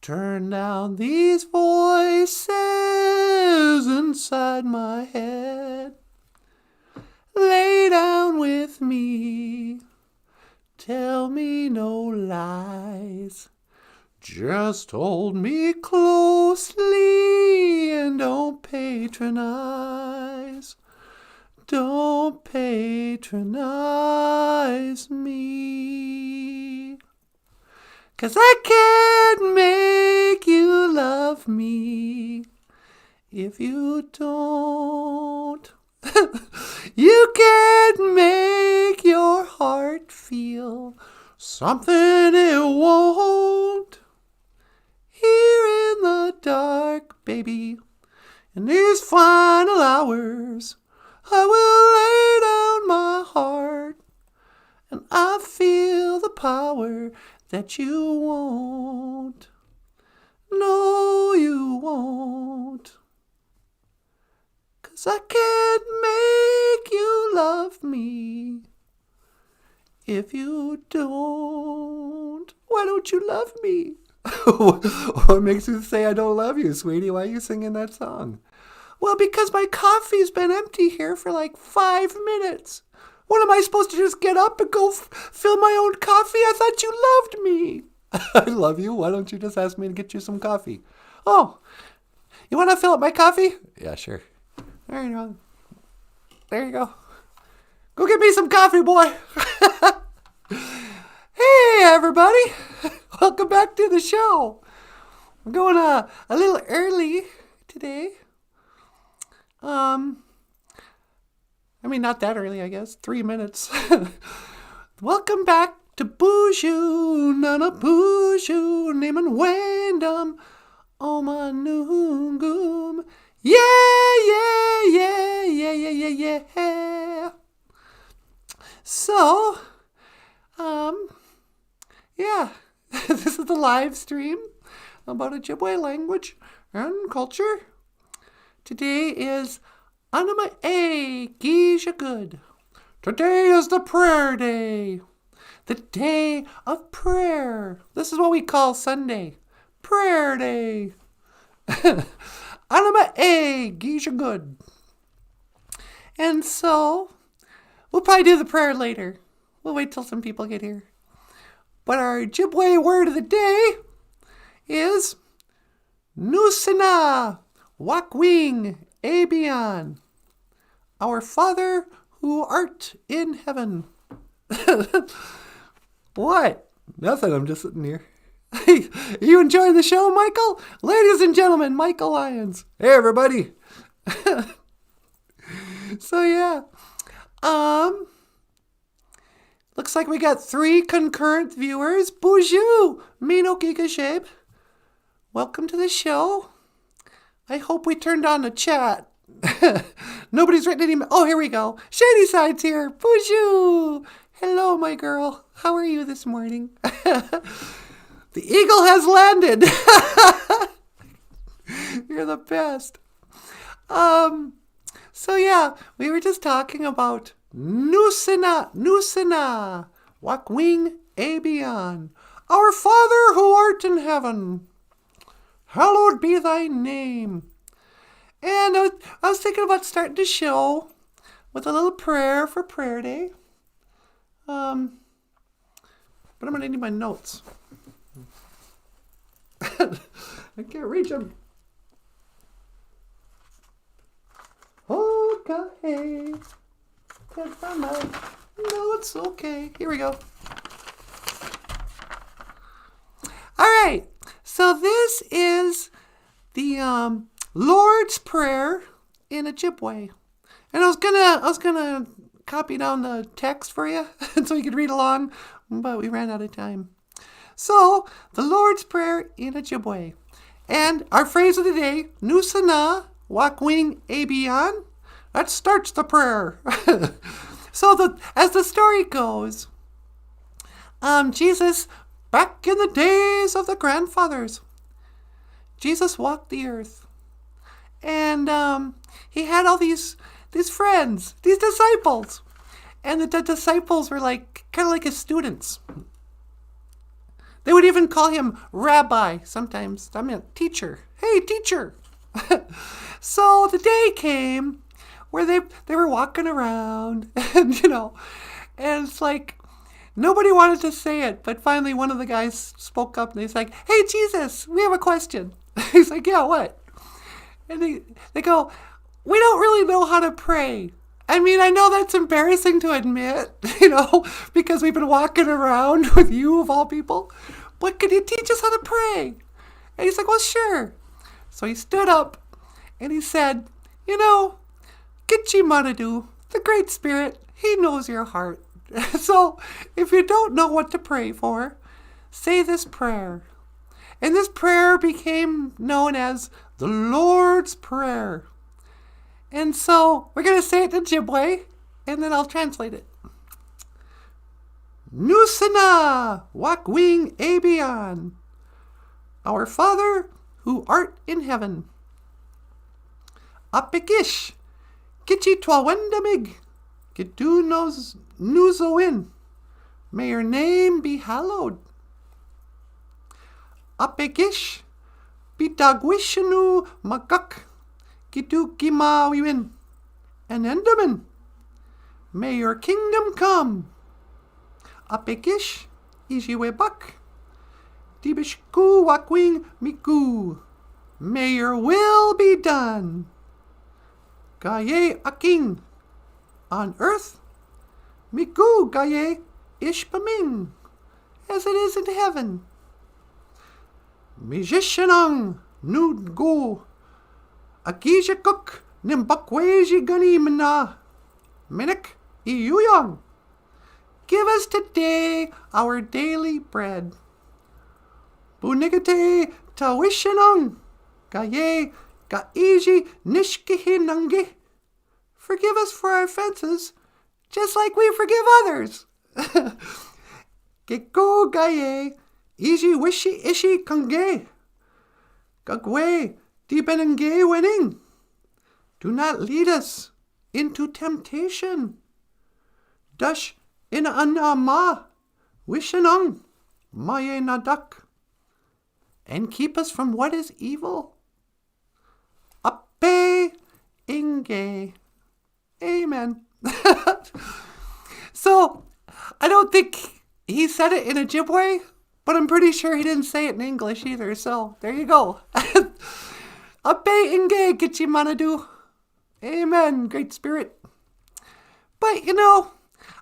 Turn down these voices inside my head. Lay down with me. Tell me no lies. Just hold me closely and don't patronize. Don't patronize me. 'Cause I can't make you love me if you don't. You can't make your heart feel something it won't. Here in the dark, baby, in these final hours, I will lay down my heart, and I feel the power that you won't. No, you won't. 'Cause I can't make you love me if you don't. Why don't you love me? What makes you say I don't love you, sweetie? Why are you singing that song? Well, because my coffee's been empty here for like 5 minutes. What, am I supposed to just get up and go fill my own coffee? I thought you loved me. I love you. Why don't you just ask me to get you some coffee? Oh, you want to fill up my coffee? Yeah, sure. There you go. There you go. Go get me some coffee, boy. Hey, everybody. Welcome back to the show. We're going a little early today. Not that early, I guess. 3 minutes. Welcome back to BOOZHOO NANABOOZHOO, Naaman Wyndham, Omanungum. Yeah, yeah, yeah, yeah, yeah, yeah, yeah. So, yeah, this is the live stream about Ojibwe language and culture. Today is Anima A Geisha Good. Today is the prayer day. The day of prayer. This is what we call Sunday. Prayer day. Anima A Geisha Good. And so, we'll probably do the prayer later. We'll wait till some people get here. But our Ojibwe word of the day is Nusina Wakwing Abian. Our Father who art in heaven. What? Nothing, I'm just sitting here. Hey, you enjoying the show, Michael? Ladies and gentlemen, Michael Lyons. Hey, everybody. So, yeah. Looks like we got 3 concurrent viewers. BOOZHOO Mino Gigashape. Welcome to the show. I hope we turned on the chat. Nobody's written any... Oh, here we go. Shady Side's here. BOOZHOO. Hello, my girl. How are you this morning? The eagle has landed. You're the best. So yeah, we were just talking about Nusina, Wakwing Abian. Our Father who art in heaven, hallowed be thy name. And I was thinking about starting the show with a little prayer for prayer day. But I'm going to need my notes. I can't reach them. Okay. Can't find my notes. Okay, here we go. All right. So this is the Lord's Prayer in Ojibwe. And I was gonna copy down the text for you so you could read along, but we ran out of time. So, the Lord's Prayer in Ojibwe. And our phrase of the day, Nusana Wakwing Abian. That starts the prayer. So, as the story goes, Jesus, back in the days of the grandfathers, Jesus walked the earth. And he had all these friends, these disciples. And the disciples were kind of like his students. They would even call him rabbi sometimes. I mean, teacher. Hey, teacher. So the day came where they were walking around and, and it's like nobody wanted to say it. But finally one of the guys spoke up and he's like, hey, Jesus, we have a question. He's like, yeah, what? And they go, we don't really know how to pray. I mean, I know that's embarrassing to admit, because we've been walking around with you of all people. But could you teach us how to pray? And he's like, well, sure. So he stood up and he said, Gitchi Manadu, the Great Spirit, he knows your heart. So if you don't know what to pray for, say this prayer. And this prayer became known as the Lord's Prayer. And so we're going to say it in Ojibwe, and then I'll translate it. Nusana wakwing abian, our Father who art in heaven. Apikish, kichi twawendamig, kitu nos nuzowin. May your name be hallowed. Apikish, bitagwishanu magak. Kitu kimawiwin, and endaman. May your kingdom come. Apikish, ijiwebak. Tibishku wakwing miku. May your will be done. Gaye aking. On earth, miku gaye ishpaming. As it is in heaven. Mijishanang nud go. Akija cook nimbakweji ganimna. Minik iyuyang. Give us today our daily bread. Bunigate tawishanang. Gaye gaiji nishkihinangi. Forgive us for our offenses, just like we forgive others. Geko gaye iji wishi ishi kange. Gagwe Dibenenge winning. Do not lead us into temptation. Dash in anama wishanong maye nadak. And keep us from what is evil. Ape inge. Amen. So, I don't think he said it in Ojibwe, but I'm pretty sure he didn't say it in English either. So, there you go. Ape inge Gitchi Manadu. Amen, Great Spirit. But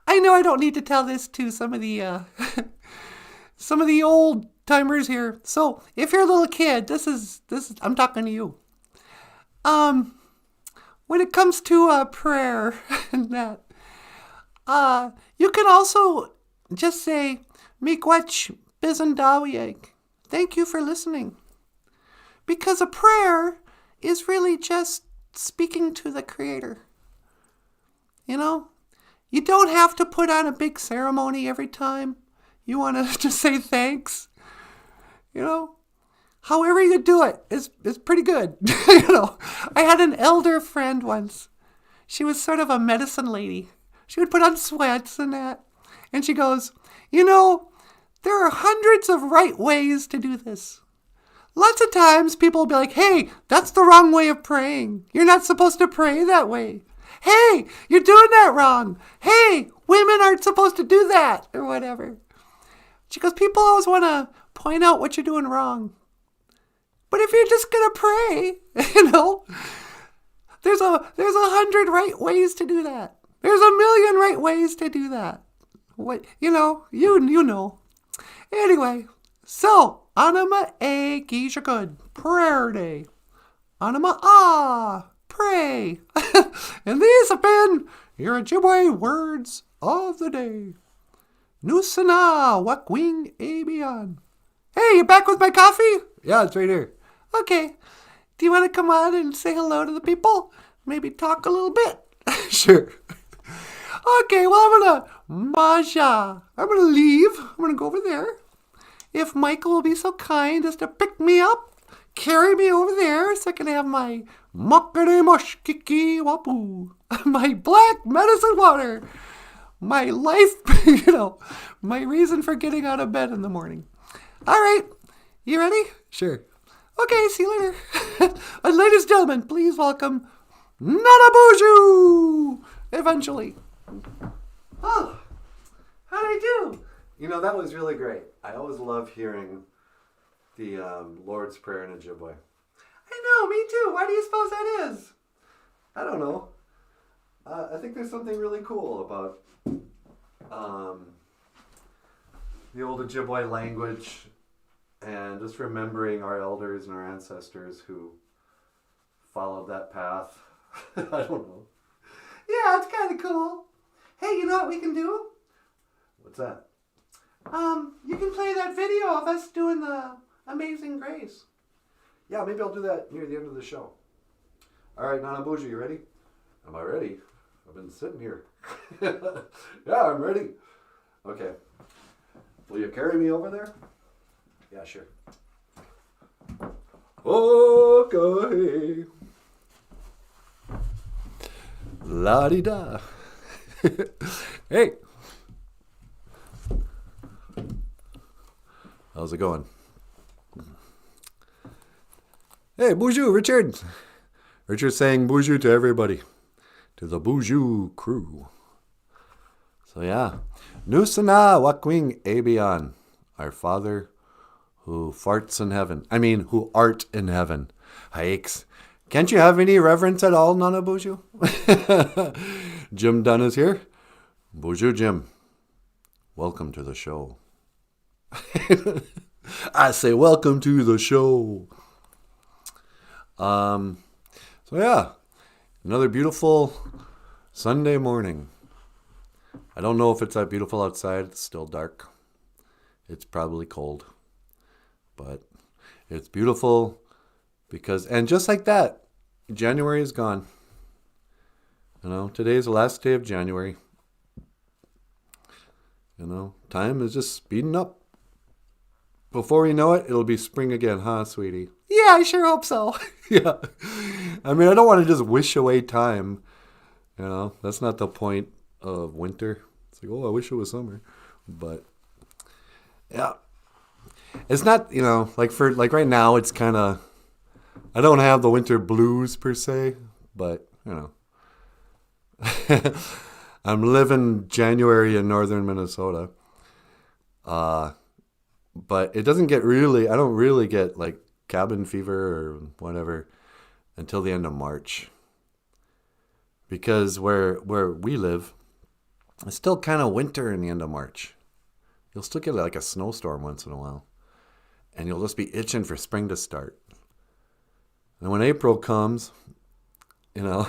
I know I don't need to tell this to some of the old timers here. So if you're a little kid, this is I'm talking to you. When it comes to prayer and that, you can also just say Miigwech Bizandawieg. Thank you for listening. Because a prayer is really just speaking to the Creator. You don't have to put on a big ceremony every time you want to just say thanks. However you do it is pretty good. I had an elder friend once. She was sort of a medicine lady. She would put on sweats and that. And she goes, there are hundreds of right ways to do this. Lots of times people will be like, hey, that's the wrong way of praying. You're not supposed to pray that way. Hey, you're doing that wrong. Hey, women aren't supposed to do that or whatever. She goes, people always want to point out what you're doing wrong. But if you're just going to pray, there's 100 right ways to do that. There's 1,000,000 right ways to do that. What, you know. Anyway, so, Anima A Gijakud, prayer day. Anima Ah, pray. And these have been your Ojibwe words of the day. Nusana Wakwing Abian. Hey, you back with my coffee? Yeah, it's right here. Okay. Do you want to come on and say hello to the people? Maybe talk a little bit? Sure. Okay, well, I'm going to leave. I'm going to go over there. If Michael will be so kind as to pick me up, carry me over there so I can have my makare moshkiki wapu, my black medicine water, my life, my reason for getting out of bed in the morning. All right. You ready? Sure. Okay, see you later. Ladies and gentlemen, please welcome NANABOOZHOO! Eventually. Oh, how did I do? You know, that was really great. I always love hearing the Lord's Prayer in Ojibwe. I know, me too. Why do you suppose that is? I don't know. I think there's something really cool about the old Ojibwe language and just remembering our elders and our ancestors who followed that path. I don't know. Yeah, it's kind of cool. Hey, you know what we can do? What's that? You can play that video of us doing the Amazing Grace. Yeah, maybe I'll do that near the end of the show. All right, NANABOOZHOO, you ready? Am I ready? I've been sitting here. Yeah, I'm ready. Okay. Will you carry me over there? Yeah, sure. Okay. La-di-da. Hey. How's it going? Hey, BOOZHOO, Richard. Richard's saying BOOZHOO to everybody. To the BOOZHOO crew. So yeah. Nusana wakwing abian. Our Father who farts in heaven. I mean, who art in heaven. Hikes. Can't you have any reverence at all, NANABOOZHOO? Jim Dunn is here. BOOZHOO Jim. Welcome to the show. I say welcome to the show. So yeah, another beautiful Sunday morning. I don't know if it's that beautiful outside. It's still dark. It's probably cold. But it's beautiful because, and just like that, January is gone. You know, today is the last day of January. You know, time is just speeding up. Before we know it, it'll be spring again, huh, sweetie? Yeah, I sure hope so. Yeah. I mean, I don't want to just wish away time. You know, that's not the point of winter. It's like, oh, I wish it was summer. But, yeah. It's not, you know, like right now, it's kind of, I don't have the winter blues per se, but, you know. I'm living January in northern Minnesota. But it doesn't get really, I don't really get like cabin fever or whatever until the end of March. Because where we live, it's still kind of winter in the end of March. You'll still get like a snowstorm once in a while. And you'll just be itching for spring to start. And when April comes, you know,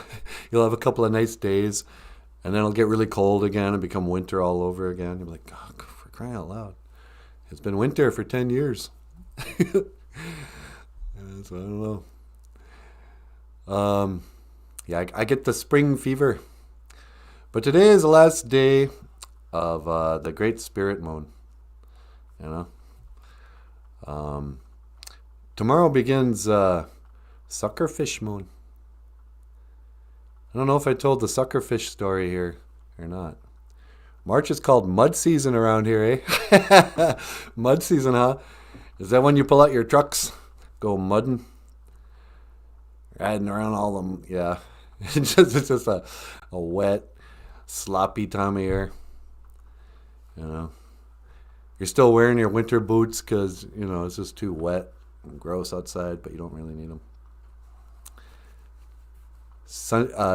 you'll have a couple of nice days. And then it'll get really cold again and become winter all over again. You'll be like, oh, for crying out loud. It's been winter for 10 years. So I don't know. Yeah, I get the spring fever. But today is the last day of the Great Spirit Moon. You know? Tomorrow begins Suckerfish Moon. I don't know if I told the suckerfish story here or not. March is called mud season around here, eh? Mud season, huh? Is that when you pull out your trucks, go mudding? Riding around all them, yeah. It's just a wet, sloppy time of year. You know. You're still wearing your winter boots because, you know, it's just too wet and gross outside, but you don't really need them.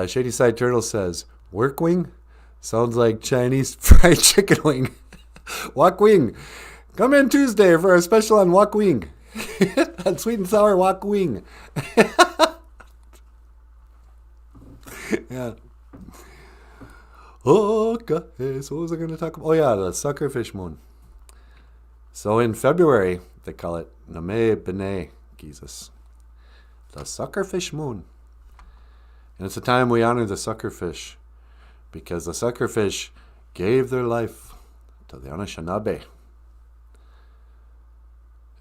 Shady Side Turtle says, work wing? Sounds like Chinese fried chicken wing. Wok wing. Come in Tuesday for a special on wok wing. On sweet and sour wok wing. Yeah. Okay, so what was I going to talk about? Oh yeah, the suckerfish moon. So in February, they call it Name B'nai Jesus. The suckerfish moon. And it's a time we honor the suckerfish. Because the suckerfish gave their life to the Anishinaabe.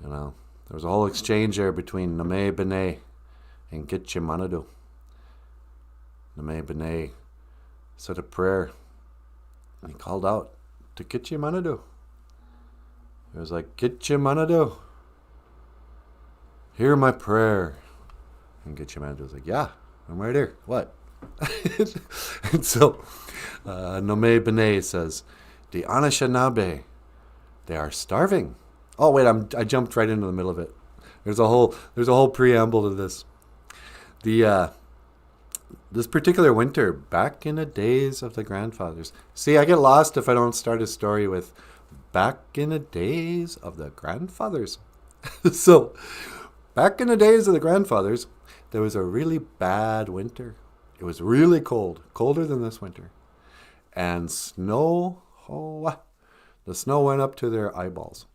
You know, there was a whole exchange there between Name B'nai and Gitche Manadu. Name B'nai said a prayer and he called out to Gitche Manadu. It was like, Gitche Manado, hear my prayer. And Gitche Manado was like, yeah, I'm right here. What? And so Nome Bene says, the Anishinaabe, they are starving. Oh wait, I jumped right into the middle of it. There's a whole preamble to this. This particular winter, back in the days of the grandfathers. See, I get lost if I don't start a story with back in the days of the grandfathers. So, back in the days of the grandfathers, there was a really bad winter. It was really cold, colder than this winter. And snow, the snow went up to their eyeballs.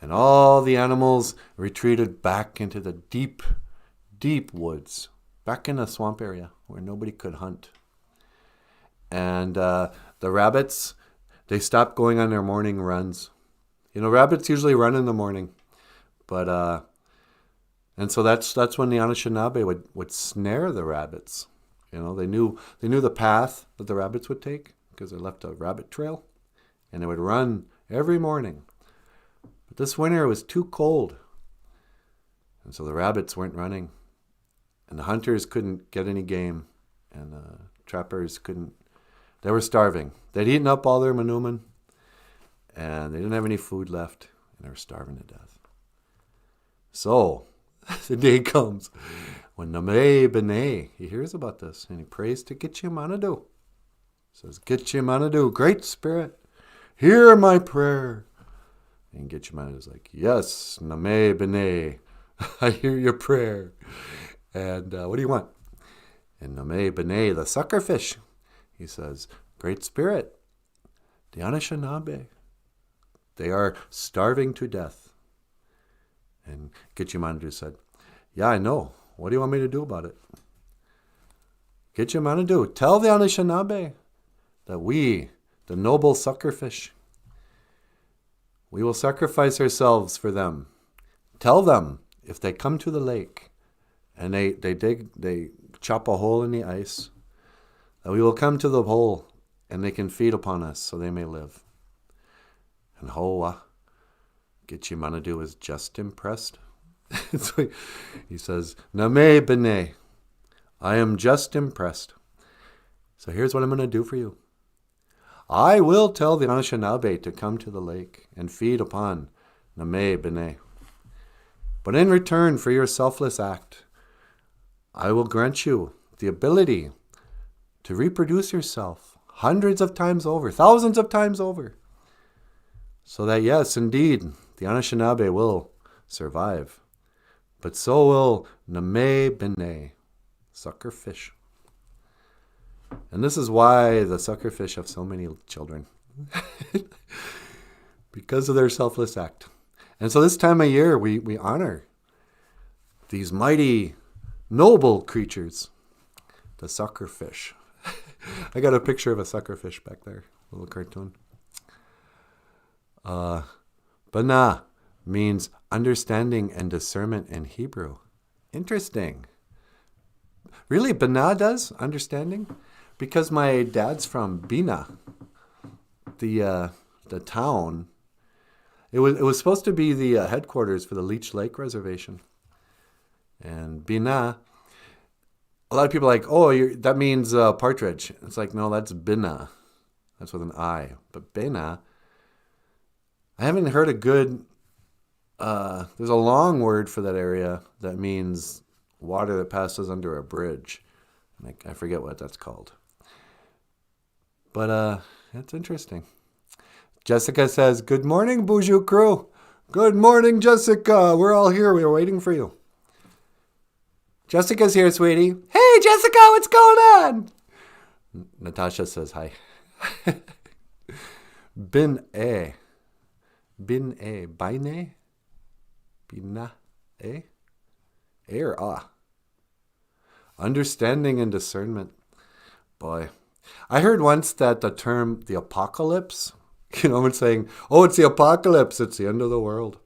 And all the animals retreated back into the deep, deep woods, back in the swamp area where nobody could hunt. And the rabbits, they stopped going on their morning runs. You know, rabbits usually run in the morning. But, and so that's when the Anishinaabe would snare the rabbits. You know, they knew the path that the rabbits would take because they left a rabbit trail. And they would run every morning. But this winter it was too cold. And so the rabbits weren't running. And the hunters couldn't get any game. And the trappers couldn't. They were starving. They'd eaten up all their manuman. And they didn't have any food left. And they were starving to death. So, the day comes when Name Bene, he hears about this. And he prays to Gitche Manado. Says, Gitche Manado, Great Spirit, hear my prayer. And Gitche Manado's like, yes, Name Bene, I hear your prayer. And what do you want? And Name Bene, the suckerfish, he says, Great Spirit, the Anishinaabe, they are starving to death. And Gitche Manado said, yeah, I know. What do you want me to do about it? Gitche Manado, tell the Anishinaabe that we, the noble suckerfish, we will sacrifice ourselves for them. Tell them if they come to the lake and they chop a hole in the ice, that we will come to the hole and they can feed upon us so they may live. And Hoa, Gitche Manado is just impressed. So he says, Name Bene, I am just impressed. So here's what I'm going to do for you. I will tell the Anishinaabe to come to the lake and feed upon Name Bene. But in return for your selfless act, I will grant you the ability to reproduce yourself hundreds of times over, thousands of times over. So that yes, indeed, the Anishinaabe will survive. But so will Name Bene, suckerfish. And this is why the suckerfish have so many children. Because of their selfless act. And so this time of year, we honor these mighty, noble creatures. The suckerfish. I got a picture of a suckerfish back there. A little cartoon. Bana means understanding and discernment in Hebrew. Interesting. Really, Bana does? Understanding? Because my dad's from Bina, the town. It was supposed to be the headquarters for the Leech Lake Reservation. And Bina, a lot of people are like, oh, that means partridge. It's like, no, that's Bina. That's with an I. But Bina, I haven't heard a good, there's a long word for that area that means water that passes under a bridge. I forget what that's called. But it's interesting. Jessica says, good morning, BOOZHOO crew. Good morning, Jessica. We're all here. We were waiting for you. Jessica's here, sweetie. Hey, Jessica, what's going on? Natasha says hi. Bine. Bina. A or ah. Understanding and discernment. Boy. I heard once that the term the apocalypse, it's saying, oh, it's the apocalypse, it's the end of the world.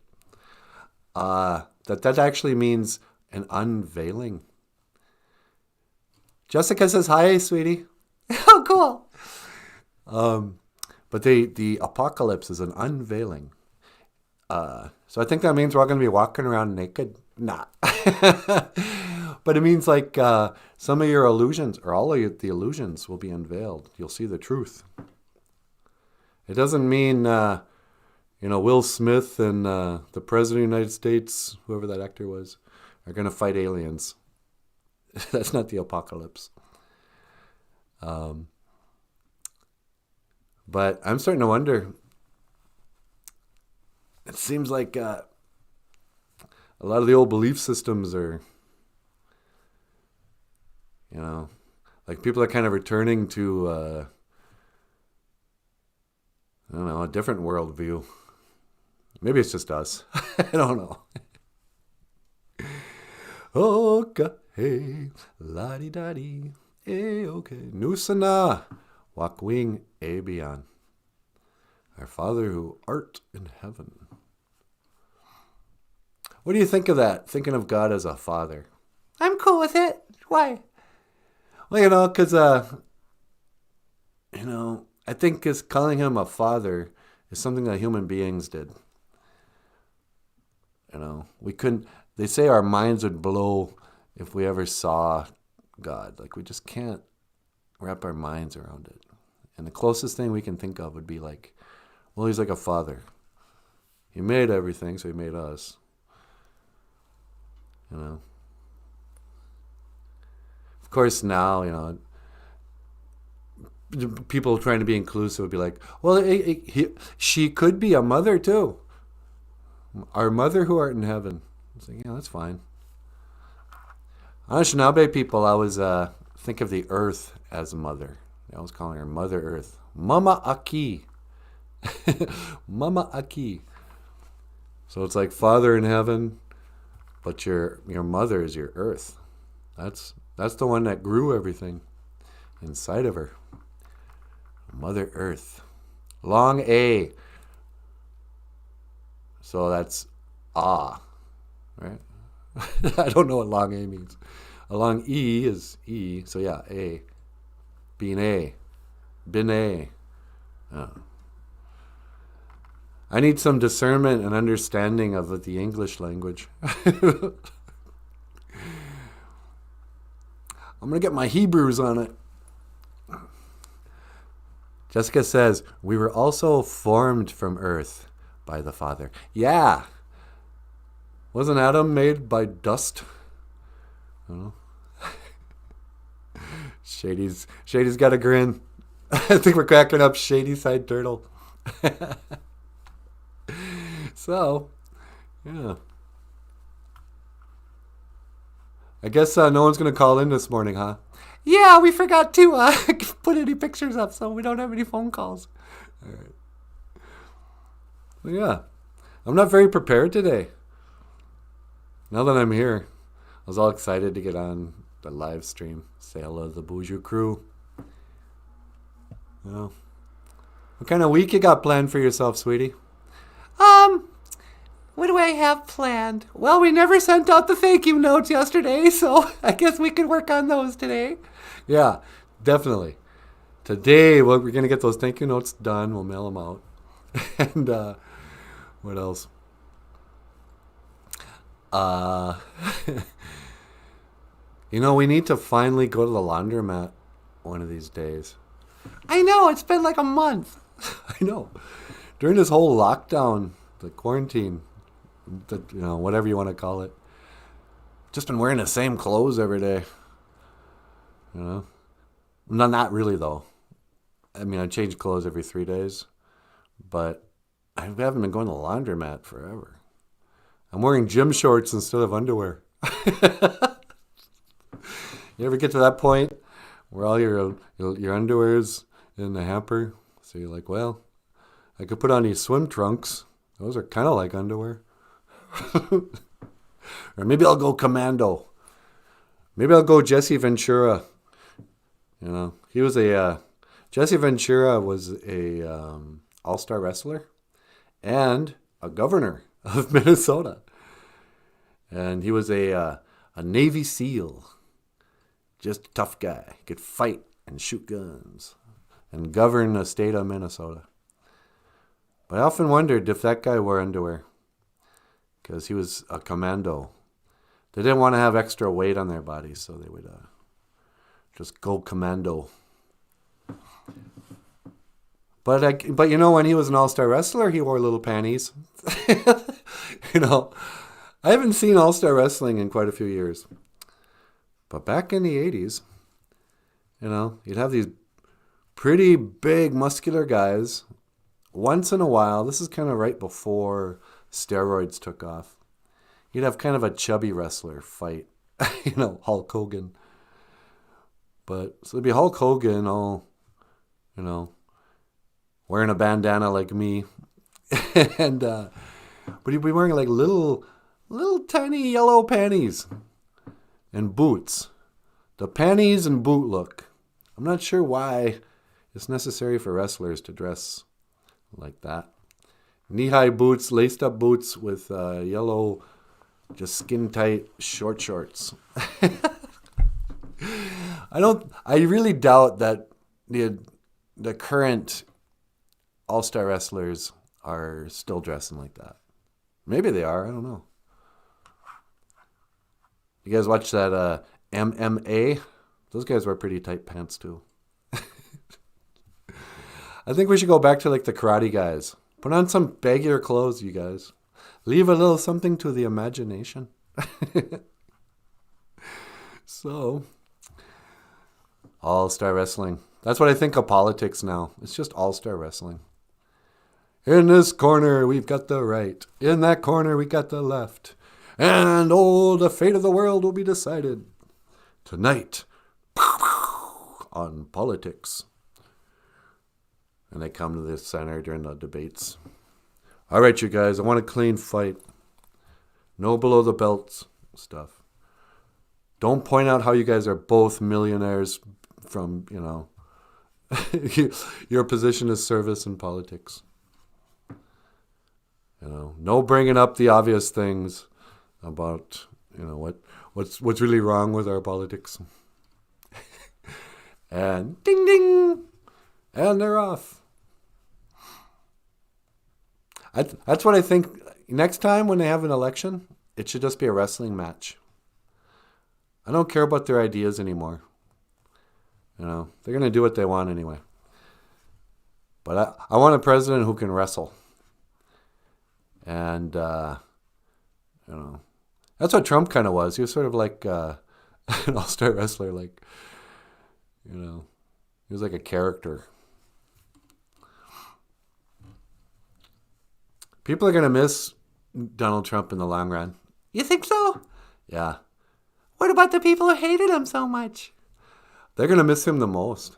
That actually means an unveiling. Jessica says, hi, sweetie. Oh, cool. But the apocalypse is an unveiling. So I think that means we're all going to be walking around naked. Nah. But it means like some of your illusions, or all of the illusions, will be unveiled. You'll see the truth. It doesn't mean, Will Smith and the President of the United States, whoever that actor was, are going to fight aliens. That's not the apocalypse. But I'm starting to wonder. It seems like a lot of the old belief systems are, like people are kind of returning to, a different worldview. Maybe it's just us. I don't know. Okay, hey, la-di-da-di, okay. Nusana, wakwing abian. Our Father who art in heaven. What do you think of that? Thinking of God as a father. I'm cool with it. Why? Well, because, I think calling him a father is something that human beings did. We couldn't, they say our minds would blow if we ever saw God. Like, we just can't wrap our minds around it. And the closest thing we can think of would be like, well, he's like a father. He made everything, so he made us. Of course, now, people trying to be inclusive would be like, well, she could be a mother too. Our Mother who art in heaven. It's like, yeah, that's fine. Anishinaabe people, I always think of the earth as a mother. I was calling her Mother Earth. Mama Aki. Mama Aki. So it's like Father in heaven, but your mother is your earth. That's the one that grew everything inside of her. Mother Earth. Long A. So that's ah, right? I don't know what long A means. A long E is E, so yeah, A. Being A. Bin A. I need some discernment and understanding of the English language. I'm going to get my Hebrews on it. Jessica says, we were also formed from earth by the Father. Yeah. Wasn't Adam made by dust? I don't know. Shady's got a grin. I think we're cracking up Shady Side Turtle. So, yeah. I guess no one's going to call in this morning, huh? Yeah, we forgot to put any pictures up, so we don't have any phone calls. All right. Well, yeah. I'm not very prepared today. Now that I'm here, I was all excited to get on the live stream. Say hello to the BOOZHOO crew. Well, what kind of week you got planned for yourself, sweetie? What do I have planned? Well, we never sent out the thank you notes yesterday, so I guess we can work on those today. Yeah, definitely. Today, we're going to get those thank you notes done. We'll mail them out. And what else? We need to finally go to the laundromat one of these days. I know, it's been like a month. I know. During this whole lockdown, the quarantine, whatever you want to call it, just been wearing the same clothes every day. Not really, though. I mean, I change clothes every 3 days, but I haven't been going to the laundromat forever. I'm wearing gym shorts instead of underwear. You ever get to that point where all your underwear's in the hamper? So you're like, well, I could put on these swim trunks. Those are kind of like underwear. Or maybe I'll go commando. Maybe I'll go Jesse Ventura. He was Jesse Ventura was a all-star wrestler and a governor of Minnesota. And he was a Navy SEAL. Just a tough guy. He could fight and shoot guns and govern the state of Minnesota. But I often wondered if that guy wore underwear. because he was a commando. They didn't want to have extra weight on their bodies, so they would just go commando. But you know, when he was an all-star wrestler, he wore little panties. You know, I haven't seen all-star wrestling in quite a few years. But back in the 80s, you know, you'd have these pretty big, muscular guys. Once in a while, this is kind of right before steroids took off, you'd have kind of a chubby wrestler fight. You know, Hulk Hogan. But, so it'd be Hulk Hogan all, you know, wearing a bandana like me. And, but he'd be wearing like little tiny yellow panties and boots. The panties and boot look. I'm not sure why it's necessary for wrestlers to dress like that. Knee-high boots, laced-up boots with yellow, just skin-tight short shorts. I really doubt that the current all-star wrestlers are still dressing like that. Maybe they are. I don't know. You guys watch that MMA? Those guys wear pretty tight pants too. I think we should go back to like the karate guys. Put on some baggier clothes, you guys. Leave a little something to the imagination. So, all-star wrestling. That's what I think of politics now. It's just all-star wrestling. In this corner, we've got the right. In that corner, we got the left. And the fate of the world will be decided tonight on politics. And they come to the center during the debates. All right, you guys, I want a clean fight. No below the belt stuff. Don't point out how you guys are both millionaires from, you know, your position of service in politics. You know, no bringing up the obvious things about, you know, what's really wrong with our politics. And ding ding, and they're off. That's what I think. Next time when they have an election, it should just be a wrestling match. I don't care about their ideas anymore. You know, they're going to do what they want anyway. But I want a president who can wrestle. And, you know, that's what Trump kind of was. He was sort of like an all-star wrestler. Like, you know, he was like a character. People are going to miss Donald Trump in the long run. You think so? Yeah. What about the people who hated him so much? They're going to miss him the most.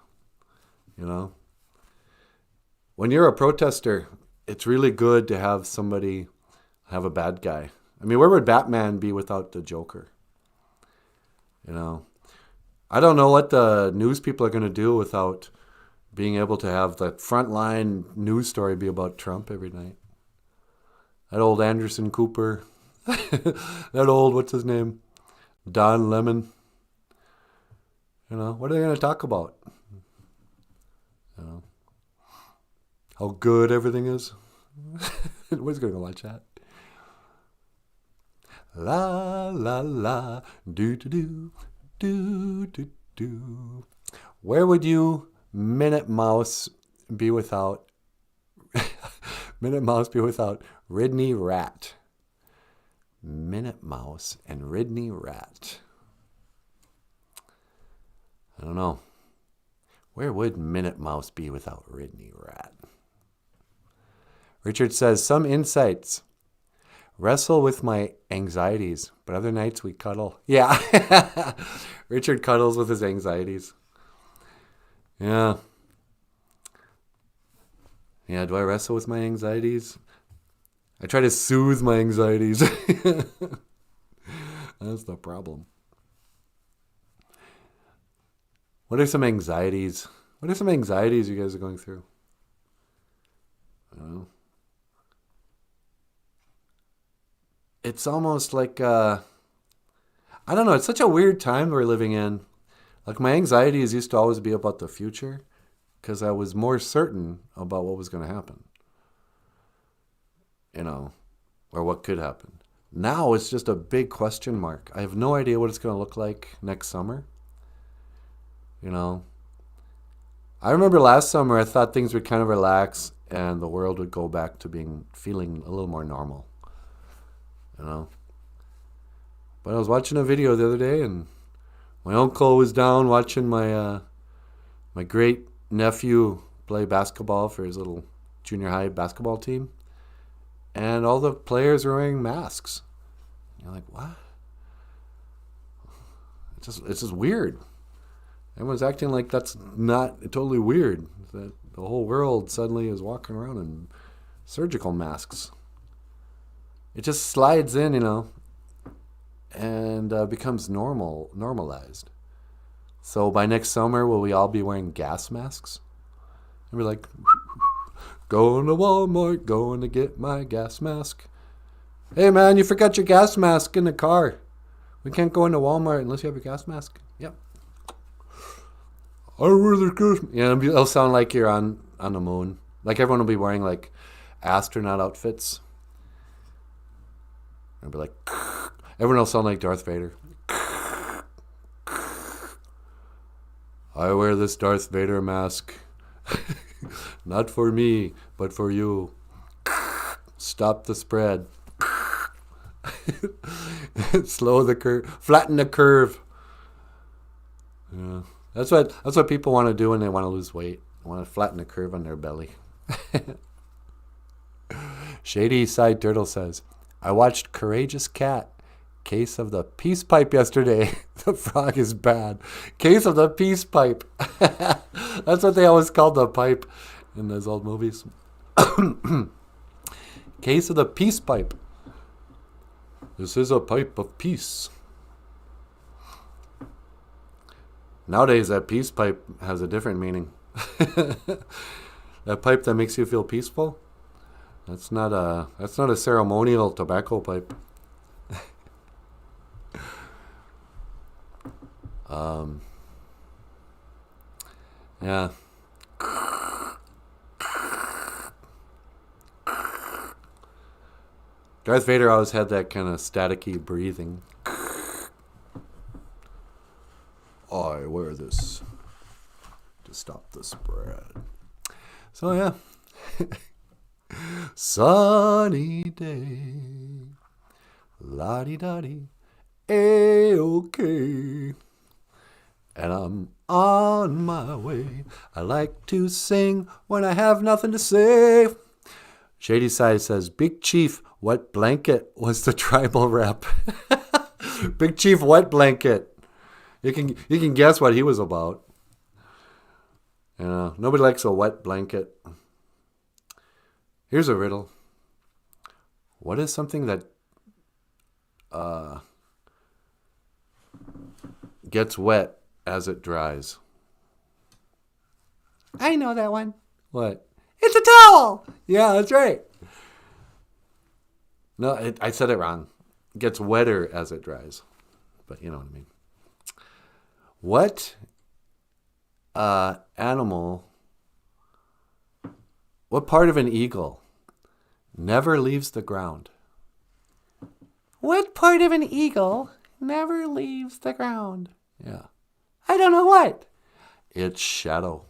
You know? When you're a protester, it's really good to have somebody have a bad guy. I mean, where would Batman be without the Joker? You know? I don't know what the news people are going to do without being able to have the frontline news story be about Trump every night. That old Anderson Cooper. That old, what's his name? Don Lemon. You know, what are they going to talk about? You know, how good everything is. Who's going to watch that? La, la, la, do, do, do, do. Where would you, Minute Mouse, be without Minute Mouse be without Ridney Rat? Minute Mouse and Ridney Rat. I don't know. Where would Minute Mouse be without Ridney Rat? Richard says, some insights. Wrestle with my anxieties, but other nights we cuddle. Yeah. Richard cuddles with his anxieties. Yeah. Yeah, do I wrestle with my anxieties? I try to soothe my anxieties. That's the problem. What are some anxieties? What are some anxieties you guys are going through? I don't know. It's almost like, I don't know, it's such a weird time we're living in. Like my anxieties used to always be about the future because I was more certain about what was going to happen. You know, or what could happen. Now it's just a big question mark. I have no idea what it's going to look like next summer. You know, I remember last summer I thought things would kind of relax and the world would go back to feeling a little more normal. You know, but I was watching a video the other day and my uncle was down watching my great nephew play basketball for his little junior high basketball team, and all the players were wearing masks. You're like, what? It's just weird. Everyone's acting like that's not totally weird. That the whole world suddenly is walking around in surgical masks. It just slides in, you know, and becomes normalized. So by next summer, will we all be wearing gas masks? And we're like, going to Walmart, going to get my gas mask. Hey man, you forgot your gas mask in the car. We can't go into Walmart unless you have a gas mask. Yep. I really good. Yeah, it'll sound like you're on the moon. Like everyone will be wearing like astronaut outfits. It'll be like, everyone will sound like Darth Vader. I wear this Darth Vader mask. Not for me, but for you. Stop the spread. Slow the curve. Flatten the curve. Yeah. That's what people want to do when they want to lose weight. They want to flatten the curve on their belly. Shady Side Turtle says, I watched Courageous Cat, Case of the Peace Pipe yesterday. The frog is bad. Case of the Peace Pipe. That's what they always called the pipe in those old movies. Case of the Peace Pipe. This is a pipe of peace. Nowadays, that peace pipe has a different meaning. That pipe that makes you feel peaceful, that's not a ceremonial tobacco pipe. Yeah. Darth Vader always had that kind of staticky breathing. I wear this to stop the spread. So yeah. Sunny day. La-di-da-di. A-okay. And I'm on my way. I like to sing when I have nothing to say. Shady Side says, Big Chief Wet Blanket was the tribal rep. Big Chief Wet Blanket. You can guess what he was about. You know, nobody likes a wet blanket. Here's a riddle. What is something that gets wet as it dries? I know that one. What? It's a towel! Yeah, that's right. No, I said it wrong. It gets wetter as it dries. But you know what I mean. What animal, what part of an eagle never leaves the ground? What part of an eagle never leaves the ground? Yeah. I don't know what. Its shadow.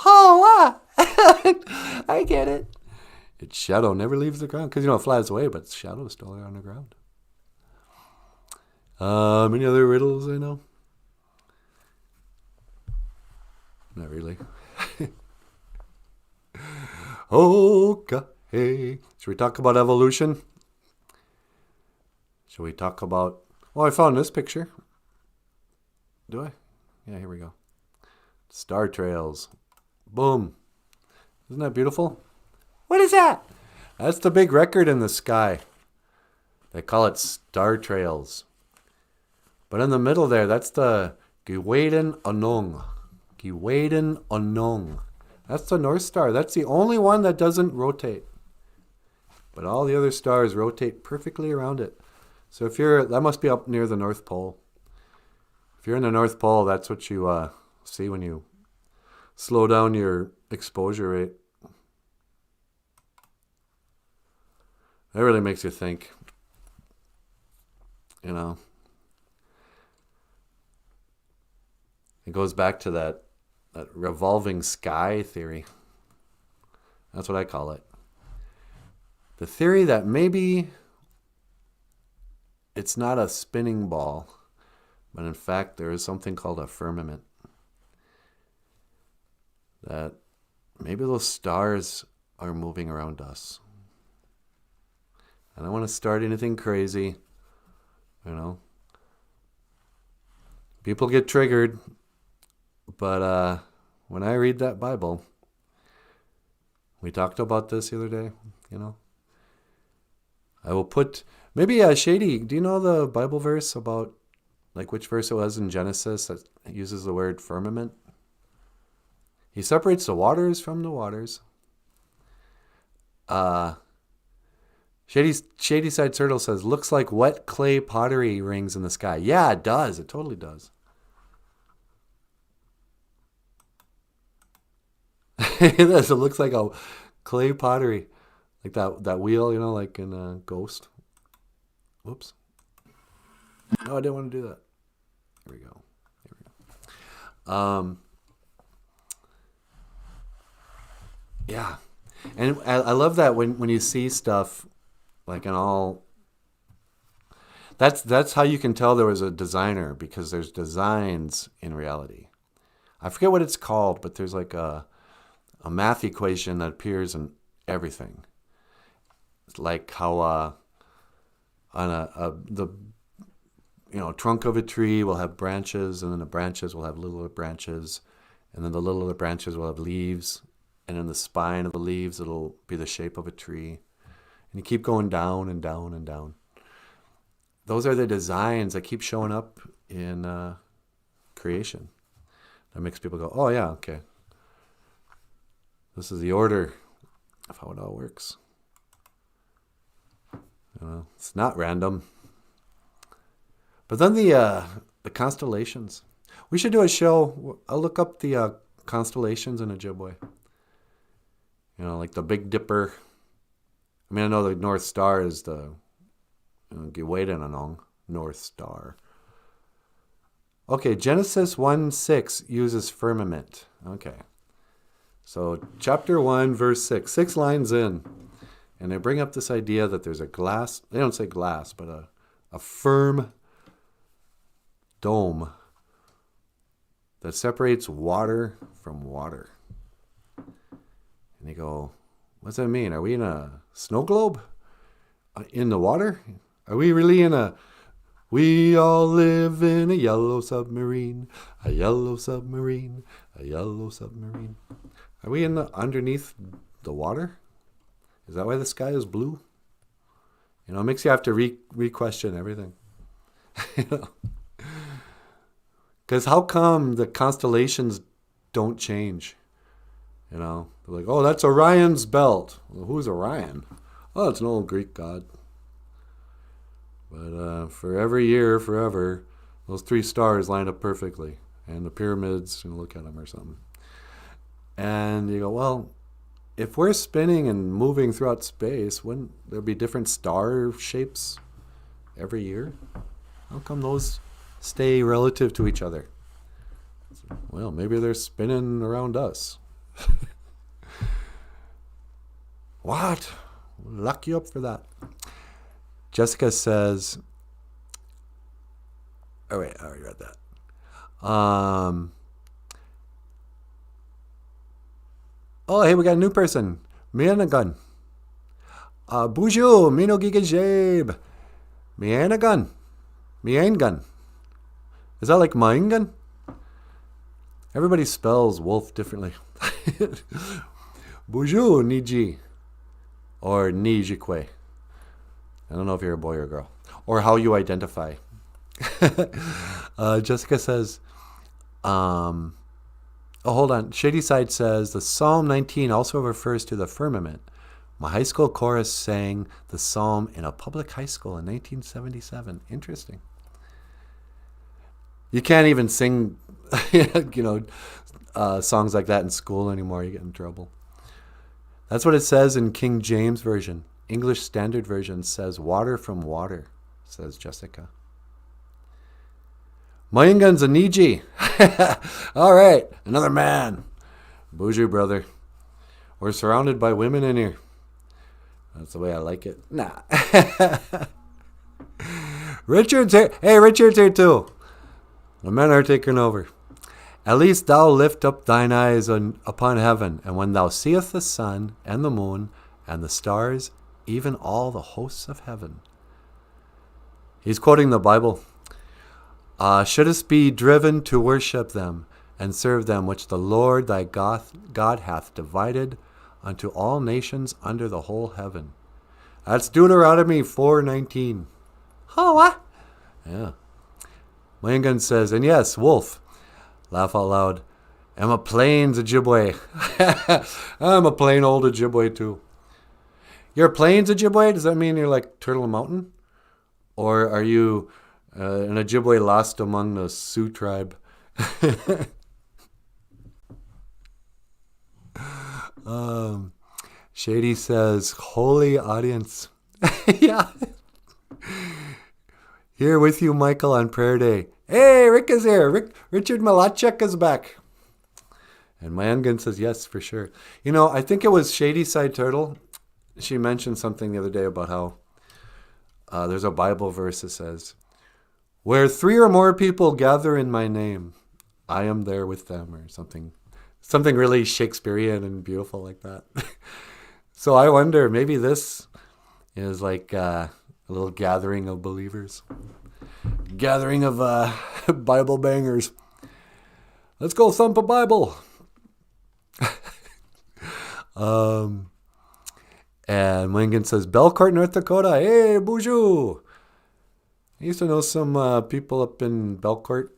Oh, I get it. Its shadow never leaves the ground. Because, you know, it flies away, but its shadow is still there on the ground. Any other riddles I know? Not really. Okay. Should we talk about evolution? Should we talk about... Oh, I found this picture. Do I? Yeah, here we go. Star trails. Boom. Isn't that beautiful? What is that? That's the big record in the sky. They call it star trails. But in the middle there, that's the Gwiwadin Onong. Gwiwadin Onong. That's the North Star. That's the only one that doesn't rotate. But all the other stars rotate perfectly around it. So if that must be up near the North Pole. If you're in the North Pole, that's what you see when you slow down your exposure rate. That really makes you think. You know, it goes back to that revolving sky theory. That's what I call it. The theory that maybe it's not a spinning ball, but in fact there is something called a firmament. That maybe those stars are moving around us. I don't want to start anything crazy, you know. People get triggered, but when I read that Bible, we talked about this the other day, you know. I will put, maybe Shady, do you know the Bible verse about, like which verse it was in Genesis that uses the word firmament? He separates the waters from the waters. Shady Side Turtle says, looks like wet clay pottery rings in the sky. Yeah, it does. It totally does. It does. It looks like a clay pottery. Like that wheel, you know, like in Ghost. Whoops. No, I didn't want to do that. Here we go. Yeah. And I love that when you see stuff like in all, that's how you can tell there was a designer, because there's designs in reality. I forget what it's called, but there's like a math equation that appears in everything. It's like how on the trunk of a tree will have branches, and then the branches will have littler branches, and then the littler branches will have leaves, and in the spine of the leaves it'll be the shape of a tree, and you keep going down and down and down. Those are the designs that keep showing up in creation. That makes people go, oh yeah, okay. This is the order of how it all works. It's not random. But then the constellations. We should do a show. I'll look up the constellations in Ojibwe. Like the Big Dipper. I mean, I know the North Star is the Giwedananong North Star. Okay, Genesis 1:6 uses firmament. Okay. So chapter 1, verse 6. 6 lines in. And they bring up this idea that there's a glass. They don't say glass, but a firm dome that separates water from water. And they go, what's that mean? Are we in a snow globe? In the water? Are we really in a... We all live in a yellow submarine, a yellow submarine, a yellow submarine. Are we underneath the water? Is that why the sky is blue? It makes you have to re-question everything. Because how come the constellations don't change? They're like, oh, that's Orion's belt. Well, who's Orion? Oh, it's an old Greek god. But for every year, forever, those 3 stars line up perfectly. And the pyramids, look at them or something. And you go, well, if we're spinning and moving throughout space, wouldn't there be different star shapes every year? How come those stay relative to each other? Well, maybe they're spinning around us. What? We'll lock you up for that. Jessica says, oh wait, I already read that. Oh, hey, we got a new person. Mianagun. BOOZHOO, Mino Giga Jabe. Mianagun. Miangun. Is that like Maingun? Everybody spells wolf differently. BOOZHOO Niji. Or Nijikwe. I don't know if you're a boy or a girl. Or how you identify. Jessica says, oh, hold on. Shady Side says, the Psalm 19 also refers to the firmament. My high school chorus sang the psalm in a public high school in 1977. Interesting. You can't even sing, songs like that in school anymore. You get in trouble. That's what it says in King James Version. English Standard Version says water from water, says Jessica. Mayungan's a Niji. All right, another man. Boozhoo, brother. We're surrounded by women in here. That's the way I like it. Nah. Richard's here. Hey, Richard's here too. The men are taking over. At least thou lift up thine eyes upon heaven, and when thou seest the sun and the moon and the stars, even all the hosts of heaven. He's quoting the Bible. Shouldest be driven to worship them and serve them, which the Lord thy God hath divided unto all nations under the whole heaven. That's Deuteronomy 4:19. Oh, what? Yeah. Mayungan says, and yes, Wolf, laugh out loud, I'm a plain Ojibwe. I'm a plain old Ojibwe too. You're a plains Ojibwe? Does that mean you're like Turtle Mountain? Or are you an Ojibwe lost among the Sioux tribe? Shady says, holy audience. Yeah. Here with you, Michael, on prayer day. Hey, Rick is here. Richard Malachek is back. And Mayungan says, yes, for sure. You know, I think it was Shady Side Turtle. She mentioned something the other day about how there's a Bible verse that says, where 3 or more people gather in my name, I am there with them, or something really Shakespearean and beautiful like that. So I wonder, maybe this is like a little gathering of believers. Gathering of Bible bangers. Let's go thump a Bible. And Mayungan says, Belcourt, North Dakota. Hey, BOOZHOO. I used to know some people up in Belcourt.